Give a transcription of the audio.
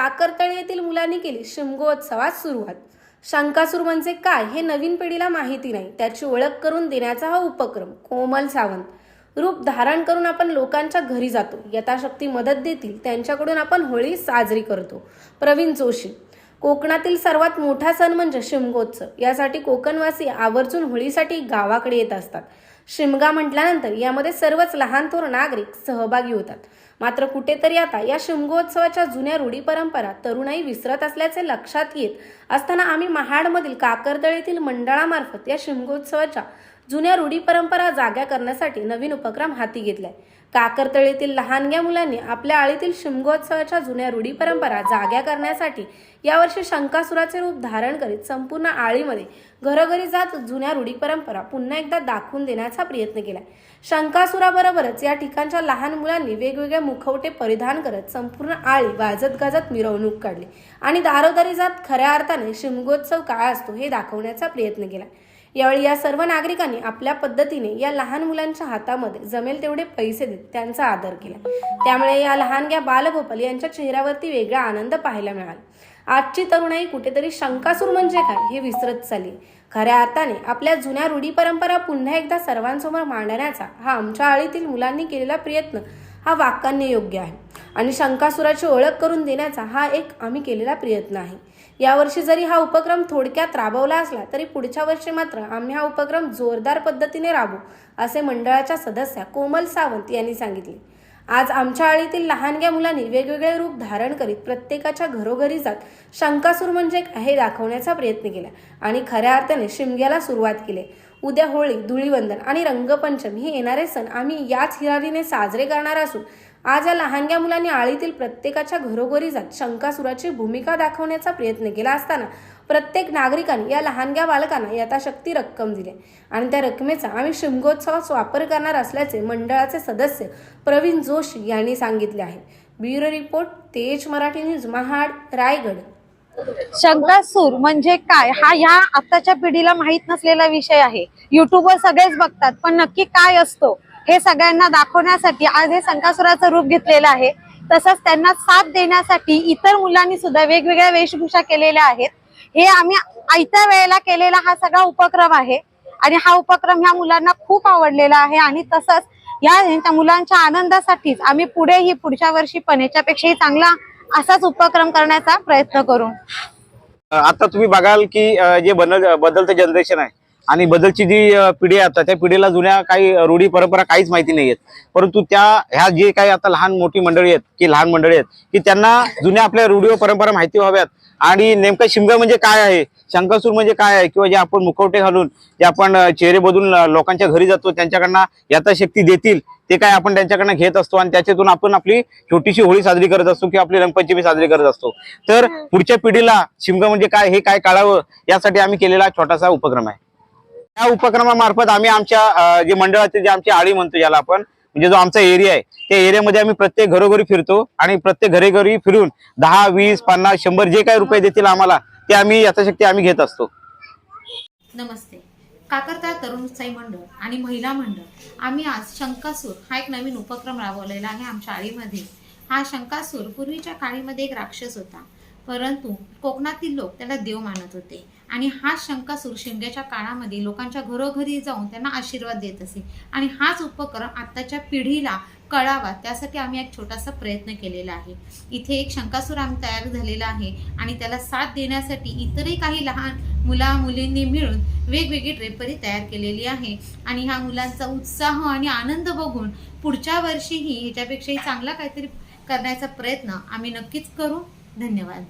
काकरतळे येथील मुलांनी केली शिमगोत्सवात सुरुवात। शंकासूर म्हणजे काय हे नवीन पिढीला माहिती नाही, त्याची ओळख करून देण्याचा हा उपक्रम। कोमल सावंत रूप धारण करून आपण लोकांच्या घरी जातो, यथाशक्ती मदत देतील त्यांच्याकडून आपण होळी साजरी करतो। प्रवीण जोशी कोकणातील सर्वात मोठा सण म्हणजे शिमगोत्सव, यासाठी कोकणवासी आवर्जून होळीसाठी गावाकडे येत असतात। शिमगा म्हटल्यानंतर यामध्ये सर्वच लहान थोर नागरिक सहभागी होतात। मात्र कुठेतरी आता या शिमगोत्सवाच्या जुन्या रूढी परंपरा तरुणाई विसरत असल्याचे लक्षात येत असताना आम्ही महाडमधील काकरतळेतील मंडळामार्फत या शिमगोत्सवाच्या जुन्या रूढी परंपरा जाग्या करण्यासाठी नवीन उपक्रम हाती घेतलाय। काकरतळेतील लहानग्या मुलांनी आपल्या आळीतील शिमगोत्सवाच्या जुन्या रूढी परंपरा जाग्या करण्यासाठी यावर्षी शंकासुराचे रूप धारण करीत संपूर्ण आळीमध्ये घरोघरी जात जुन्या रूढी परंपरा पुन्हा एकदा दाखवून देण्याचा प्रयत्न केलाय। शंकासुराबरोबरच या ठिकाणच्या लहान मुलांनी वेगवेगळे मुखवटे परिधान करत संपूर्ण आळी वाजत गाजत मिरवणूक काढली आणि दारोदारी जात खऱ्या अर्थाने शिमगोत्सव काय असतो हे दाखवण्याचा प्रयत्न केला। यावेळी या सर्व नागरिकांनी आपल्या पद्धतीने या लहान मुलांच्या हातामध्ये जमेल तेवढे पैसे देत त्यांचा आदर केला। त्यामुळे या लहानग्या बालगोपाल यांच्या चेहऱ्यावरती वेगळा आनंद पाहायला मिळाला। आजची तरुणाई कुठेतरी शंकासूर म्हणजे काय हे विसरत चालली। खऱ्या अर्थाने आपल्या जुन्या रूढी परंपरा पुन्हा एकदा सर्वांसमोर मांडण्याचा हा आमच्या आळीतील मुलांनी केलेला प्रयत्न हा वाक्याने योग्य आहे आणि शंकासुराची ओळख करून देण्याचा हा एक आम्ही केलेला प्रयत्न आहे। यावर्षी जरी हा उपक्रम थोडक्यात राबवला असला तरी पुढच्या वर्षी मात्र आम्ही हा उपक्रम जोरदार पद्धतीने राबवू, असे मंडळाच्या सदस्या कोमल सावंत यांनी सांगितले। आज आमच्या आळीतील लहानग्या मुलांनी वेगवेगळे रूप धारण करीत प्रत्येकाच्या घरोघरी जात शंकासूर म्हणजे हे दाखवण्याचा प्रयत्न केला आणि खऱ्या अर्थाने शिमग्याला सुरुवात केली। उद्या होळी, धुळीवंदन आणि रंगपंचमी हे येणारे सण आम्ही याच हिरारीने साजरे करणार असून आज या लहानग्या मुलांनी आळीतील प्रत्येकाच्या घरोघरी जात शंकासुराची भूमिका दाखवण्याचा प्रयत्न केला असताना प्रत्येक नागरिकांनी या लहानग्या बालकांना यथाशक्ती रक्कम दिली आणि त्या रकमेचा आम्ही शिमगोत्सवात वापर करणार असल्याचे मंडळाचे सदस्य प्रवीण जोशी यांनी सांगितले आहे। ब्युरो रिपोर्ट, तेज मराठी न्यूज, महाड, रायगड। शंकासूर म्हणजे काय हा ह्या आताच्या पिढीला माहित नसलेला विषय आहे। युट्यूबवर सगळेच बघतात, पण नक्की काय असतो हे सगळ्यांना दाखवण्यासाठी आज हे शंकासुराचं रूप घेतलेलं आहे। तसंच त्यांना साथ देण्यासाठी इतर मुलांनी सुद्धा वेगवेगळ्या वेशभूषा केलेल्या आहेत। हे आम्ही आयत्या वेळेला केलेला हा सगळा उपक्रम आहे आणि हा उपक्रम ह्या मुलांना खूप आवडलेला आहे आणि तसंच या मुलांच्या आनंदासाठीच आम्ही पुढच्या वर्षी पण याच्यापेक्षाही चांगला असाच उपक्रम करण्याचा प्रयत्न करू। आता तुम्ही बघाल की जे बदलतं जनरेशन आहे आणि बदलची जी पिढी आहे आता त्या पिढीला जुन्या काही रूढी परंपरा काहीच माहिती नाहीयेत, परंतु ह्या जे काही आता लहान मोठी मंडळी आहेत की लहान मंडळी आहेत की त्यांना जुन्या आपल्या रूढी व परंपरा माहिती व्हाव्यात आणि नेमकं शिमगा म्हणजे काय आहे, शंकासूर म्हणजे काय आहे, किंवा जे आपण मुखवटे घालून जे आपण चेहरे बदलून लोकांच्या घरी जातो त्यांच्याकडनं यथाशक्ती देतील ते काय आपण त्यांच्याकडनं घेत असतो आणि त्याच्यातून आपण आपली छोटीशी होळी साजरी करत असतो किंवा आपली रंगपंचमी साजरी करत असतो। तर पुढच्या पिढीला शिमगा म्हणजे काय हे काय कळावं यासाठी आम्ही केलेला छोटासा उपक्रम आहे। या उपक्रमामार्फत आम्ही आमच्या जे मंडळाचे जे आमची आळी म्हणतो ज्याला आपण, म्हणजे जो आमचा एरिया आहे त्या एरियामध्ये आम्ही प्रत्येक घरोघरी फिरतो आणि प्रत्येक घरोघरी फिरून 10, 20, 50, 100 जे काही रुपये देतील आम्हाला ते आम्ही यथाशक्ती आम्ही घेत असतो। नमस्ते। काकरतळा तरुण उत्साही मंडळ आणि महिला मंडळ आम्ही आज शंकासूर हा एक नवीन उपक्रम राबवलेला आहे आमच्या आळीमध्ये। हा शंकासूर पूर्वीच्या काळीमध्ये एक राक्षस होता, परंतु कोकणातील लोक त्याला देव मानत होते आणि हा शंकासूर शिमग्याच्या काळामध्ये लोकांच्या घरोघरी जाऊन त्यांना आशीर्वाद देत असे आणि हाच उपक्रम आताच्या पिढीला कळावा त्यासाठी आम्ही एक छोटासा प्रयत्न केलेला आहे। इथे एक शंकासूर आम्ही तयार झालेला आहे आणि त्याला साथ देण्यासाठी इतरही काही लहान मुलींनी मिळून वेगवेगळी ड्रेपरी तयार केलेली आहे आणि ह्या मुलांचा उत्साह आणि आनंद बघून पुढच्या वर्षीही ह्याच्यापेक्षाही चांगला काहीतरी करण्याचा प्रयत्न आम्ही नक्कीच करू। धन्यवाद।